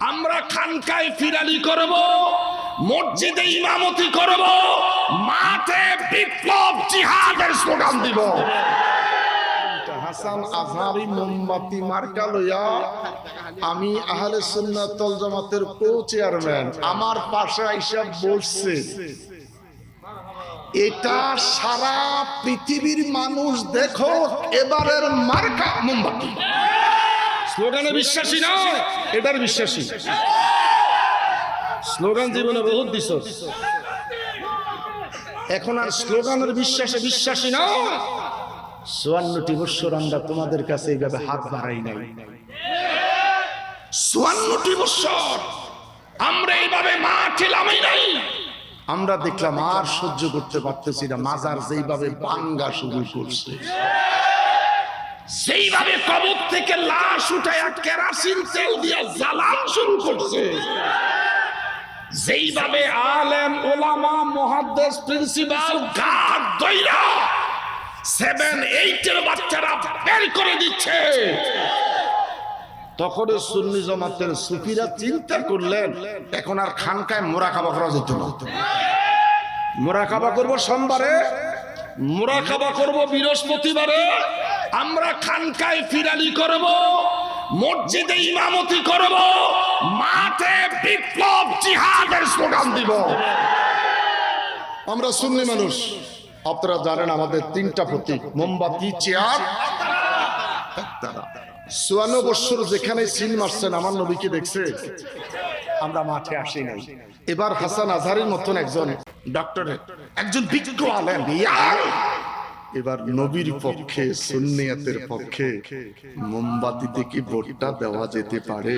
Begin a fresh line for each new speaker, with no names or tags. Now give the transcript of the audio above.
আমরা খানকায় ফিরালি করব, মসজিদে ইমামতি করব, মাঠে বিপ্লব জিহাদের স্লোগান দিব।
হাসান আজহারি মোমবাতি মার্কা লইয়া আমি আহলে সুন্নাত ওয়াল জামাতের কো-চেয়ারম্যান, আমার পাশে আইসা বসছে। এটা সারা পৃথিবীর মানুষ দেখো, এবারের মার্কা মোমবাতি।
স্লোগানে বিশ্বাসী নয়, এটার বিশ্বাসী। স্লোগান জীবনে বহুত দিছ, এখন আর স্লোগানের বিশ্বাসে বিশ্বাসী নয়।
54টি বছর আমরা তোমাদের কাছে এইভাবে হাত বাড়াই নাই।
54টি বছর আমরা এইভাবে মা খেলামই নাই।
আমরা দেখলাম আর সহ্য করতে পারতেছি না, মাজার যেইভাবে ভাঙ্গা শুরু করছে,
সেইভাবে কবর থেকে লাশ উঠায়া কেরাসিন তেল দিয়া জ্বালান শুরু করছে, যেইভাবে আলেম ওলামা মুহাদ্দিস প্রিন্সিপাল গার্ড দইরা 7-8 এর বাচ্চারা বের করে দিচ্ছে।
তখন সুন্নি জামাতের সুফিরা চিন্তা করলেন এখন আর খানকায় মোরাকাবা করা যেত না।
মোরাকাবা করব সোমবারে, মোরাকাবা করব বৃহস্পতিবারে, আমরা খানকায় ফিরালি করব, মসজিদে ইমামতি করব, মাঠে বিপ্লব জিহাদের স্লোগান দিব।
আমরা সুন্নি মানুষ, আপনারা জানেন আমাদের 3টা প্রতীক, মোমবাতি, চেয়ার, তারা। 54 বছর যেখানে সিল মারছেন আমার নবীকে দেখছে, আমরা মাঠে আসি নাই। এবার হাসান আজহারির মতন একজন ডক্টরেট, একজন বিজ্ঞ আলেম, এবার নবীর পক্ষে, সুন্নিয়াতের পক্ষে মোমবাতিতে কি ভোটটা দেওয়া যেতে পারে?